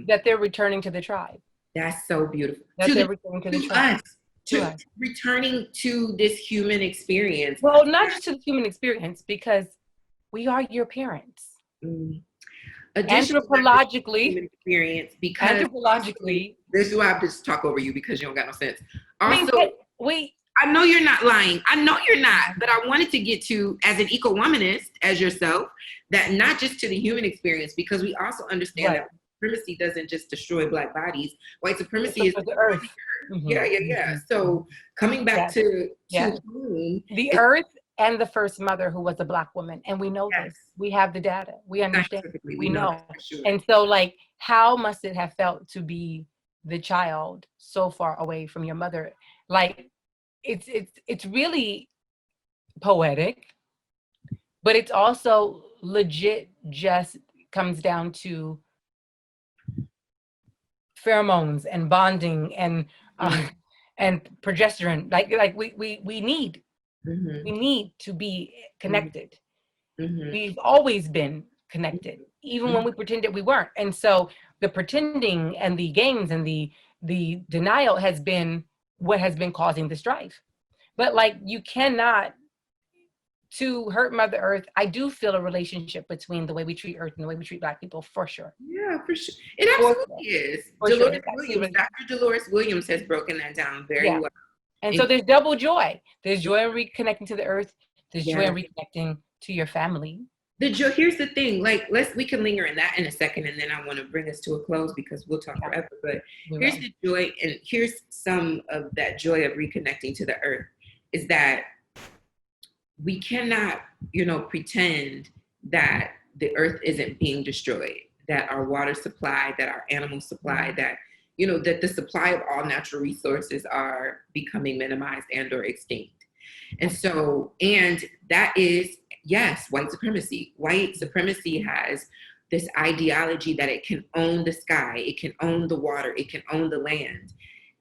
that they're returning to the tribe.
That's so beautiful.
They're returning to the tribe.
To us. Returning to this human experience.
Well, not just to the human experience, because we are your parents. Anthropologically.
Experience, because... This is why I just talk over you, because you don't got no sense. Also, I know you're not lying. I know you're not. But I wanted to get to, as an eco-womanist, as yourself, that not just to the human experience, because we also understand that supremacy doesn't just destroy Black bodies. White supremacy is
the earth.
So coming back to home,
the earth and the first mother, who was a Black woman. And we know this. We have the data. We understand. We know. Sure. And so, like, how must it have felt to be the child so far away from your mother? Like, it's really poetic, but it's also legit, just comes down to pheromones and bonding and progesterone. Like we need to be connected. We've always been connected, even when we pretended we weren't. And so the pretending and the games and the denial has been what has been causing the strife. But like, you cannot, to hurt Mother Earth. I do feel a relationship between the way we treat Earth and the way we treat Black people, for sure.
Yeah, for sure. It absolutely is. Dr. Dolores Williams has broken that down very well.
And so there's double joy. There's joy in reconnecting to the earth. There's joy in reconnecting to your family.
The joy. Here's the thing. Like, we can linger in that in a second, and then I want to bring us to a close, because we'll talk forever. But here's the joy, and here's some of that joy of reconnecting to the earth, is that we cannot, pretend that the earth isn't being destroyed, that our water supply, that our animal supply, that that the supply of all natural resources are becoming minimized and or extinct. And so, and that is, yes, white supremacy. White supremacy has this ideology that it can own the sky, it can own the water, it can own the land.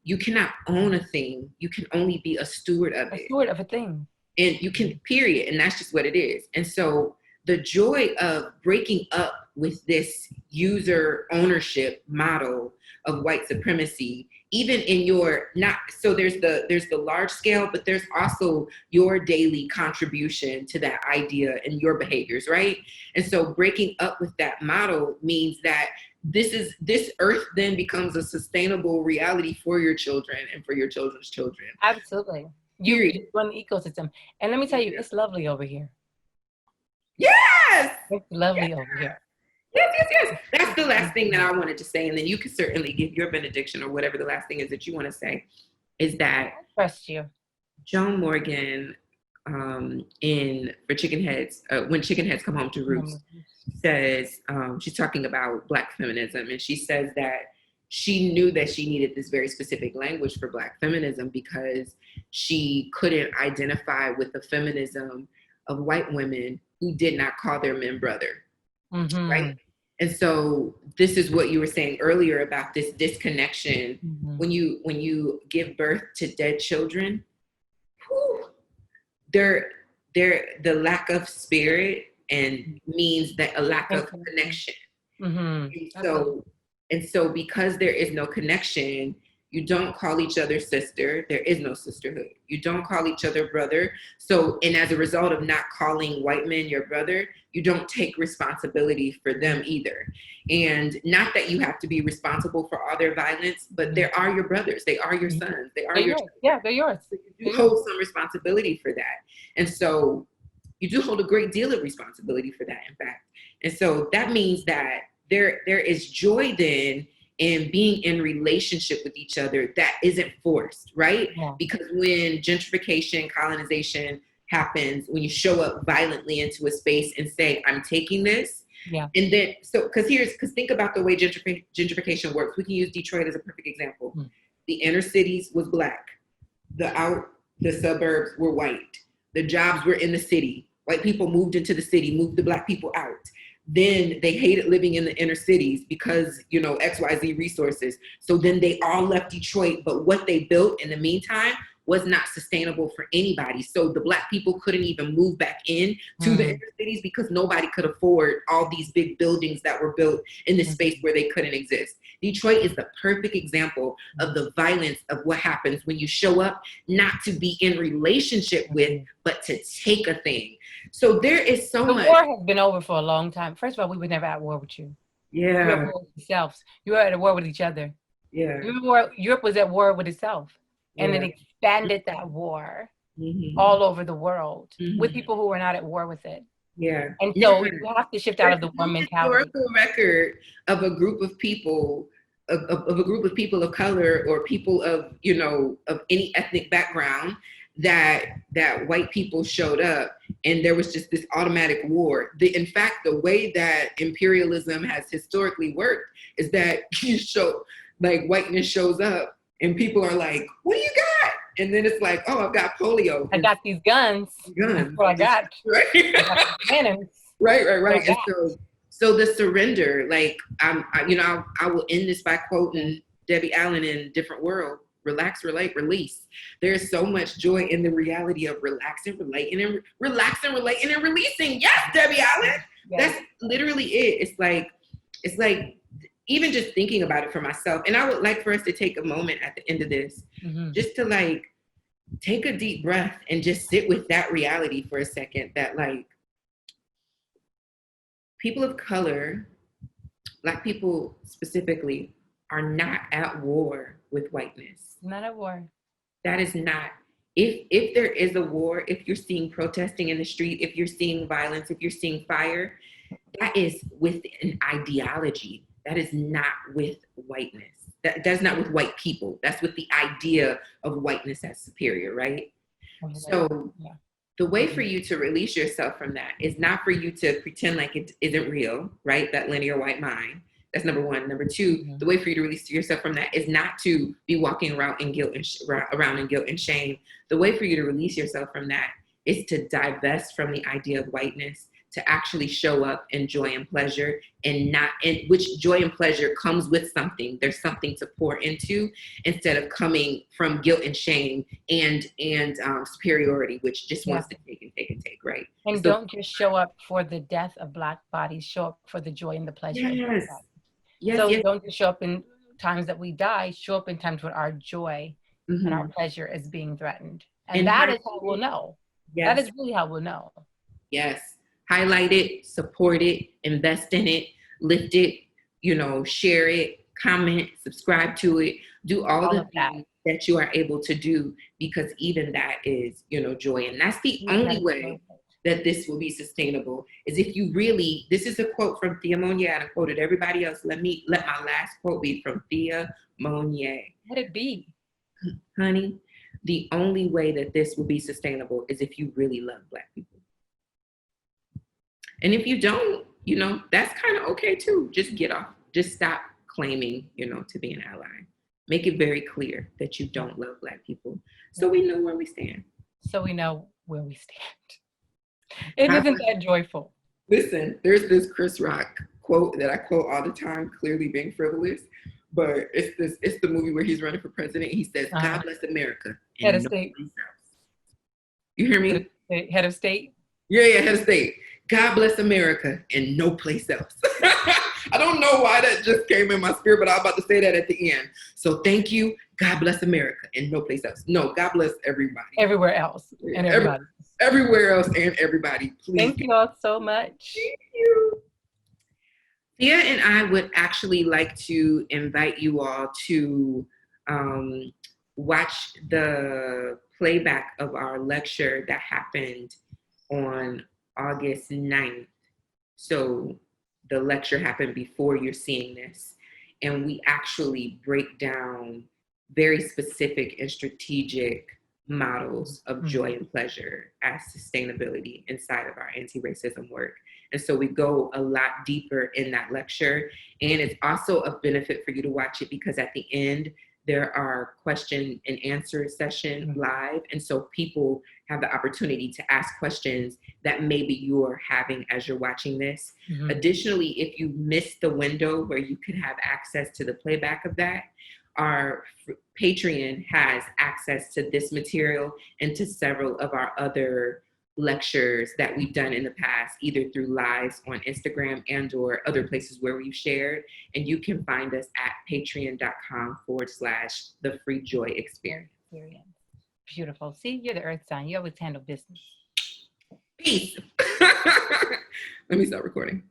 You cannot own a thing. You can only be a steward of it. A
steward of a thing.
And you can, period. And that's just what it is. And so the joy of breaking up with this user ownership model of white supremacy, even in your so there's the large scale, but there's also your daily contribution to that idea and your behaviors, right? And so breaking up with that model means that this earth then becomes a sustainable reality for your children and for your children's children.
Absolutely. You run the ecosystem. And let me tell you, it's lovely over here.
Yes!
It's lovely over here.
Yes. That's the last thing that I wanted to say. And then you can certainly give your benediction or whatever the last thing is that you want to say, is that
I trust you.
Joan Morgan in For Chicken Heads, when Chicken Heads Come Home to Roost, says, she's talking about Black feminism, and she says that she knew that she needed this very specific language for Black feminism because she couldn't identify with the feminism of white women who did not call their men brother, right? And so this is what you were saying earlier about this disconnection. When you give birth to dead children, the lack of spirit and means that a lack of connection. And so because there is no connection, you don't call each other sister. There is no sisterhood. You don't call each other brother. So, and as a result of not calling white men your brother, you don't take responsibility for them either. And not that you have to be responsible for all their violence, but they are your brothers. They are your sons. They are your
yeah, they're yours.
So you hold some responsibility for that. And so you do hold a great deal of responsibility for that, in fact. And so that means that there is joy then in being in relationship with each other that isn't forced, right? Yeah. Because when gentrification, colonization happens, when you show up violently into a space and say, I'm taking this. Yeah. And then, so, because think about the way gentrification works. We can use Detroit as a perfect example. The inner cities was Black. The suburbs were white. The jobs were in the city. White people moved into the city, moved the Black people out. Then they hated living in the inner cities because, XYZ resources. So then they all left Detroit, but what they built in the meantime was not sustainable for anybody. So the Black people couldn't even move back in to the inner cities because nobody could afford all these big buildings that were built in this space where they couldn't exist. Detroit is the perfect example of the violence of what happens when you show up not to be in relationship with, but to take a thing. So there is so much.
The war has been over for a long time. First of all, we were never at war with you.
Yeah.
You were at war with yourselves. You were at war with each other.
Yeah.
Europe was at war with itself. And it expanded that war all over the world with people who were not at war with it.
Yeah.
And so we have to shift out of the war mentality.
Historical record of a group of people, of a group of people of color or people of, of any ethnic background that white people showed up and there was just this automatic war. In fact, the way that imperialism has historically worked is that whiteness shows up and people are like, what do you got? And then it's like, oh, I've got polio.
I got these guns. That's what I got.
Right.
I got cannons.
Right. And so the surrender, I will end this by quoting Debbie Allen in Different World. Relax, relate, release. There's so much joy in the reality of relaxing, relating, and releasing. Yes, Debbie Allen. Yes. That's literally it. It's like even just thinking about it for myself. And I would like for us to take a moment at the end of this, just to take a deep breath and just sit with that reality for a second, that people of color, Black people specifically, are not at war with whiteness.
Not at war.
That is not. If there is a war, if you're seeing protesting in the street, if you're seeing violence, if you're seeing fire, that is with an ideology. That is not with whiteness. That's not with white people. That's with the idea of whiteness as superior, right? So the way for you to release yourself from that is not for you to pretend like it isn't real, right? That linear white mind. That's number one. Number two, the way for you to release yourself from that is not to be walking around in guilt and shame. The way for you to release yourself from that is to divest from the idea of whiteness, to actually show up in joy and pleasure, and which joy and pleasure comes with something. There's something to pour into instead of coming from guilt and shame and superiority, which just wants to take and take and take, right?
And so, don't just show up for the death of Black bodies, show up for the joy and the pleasure. Yes. Don't just show up in times that we die, show up in times when our joy and our pleasure is being threatened. And that is how we'll know. Yes. That is really how we'll know.
Yes. Highlight it, support it, invest in it, lift it, share it, comment, subscribe to it, do all the things that you are able to do, because even that is, joy. And that's the only way that this will be sustainable is if you really, this is a quote from Thea Monyeé, and I quoted everybody else. Let my last quote be from Thea Monyeé.
Let it be.
Honey, the only way that this will be sustainable is if you really love Black people. And if you don't, that's kind of okay too. Just get off. Just stop claiming, to be an ally. Make it very clear that you don't love Black people. So we know where we stand.
So we know where we stand. It isn't that joyful.
Listen, there's this Chris Rock quote that I quote all the time, clearly being frivolous, but it's the movie where he's running for president. He says, God bless America.
Head of state.
You hear me?
Head of state?
Yeah, head of state. God bless America and no place else. I don't know why that just came in my spirit, but I'm about to say that at the end. So thank you. God bless America and no place else. No, God bless everybody.
Everywhere else and everybody.
Everywhere else and everybody. Please.
Thank you all so much.
Thank you. Thea and I would actually like to invite you all to watch the playback of our lecture that happened on August 9th. So the lecture happened before you're seeing this. And we actually break down very specific and strategic models of joy and pleasure as sustainability inside of our anti-racism work. And so we go a lot deeper in that lecture. And it's also a benefit for you to watch it because at the end, there are question and answer sessions live. And so people have the opportunity to ask questions that maybe you're having as you're watching this. Additionally, if you missed the window where you could have access to the playback of that, our Patreon has access to this material and to several of our other lectures that we've done in the past, either through lives on Instagram and or other places where we've shared. And you can find us at patreon.com/the Free Joy Experience.
Beautiful. See, you're the earth sign. You always handle business.
Peace. Let me start recording.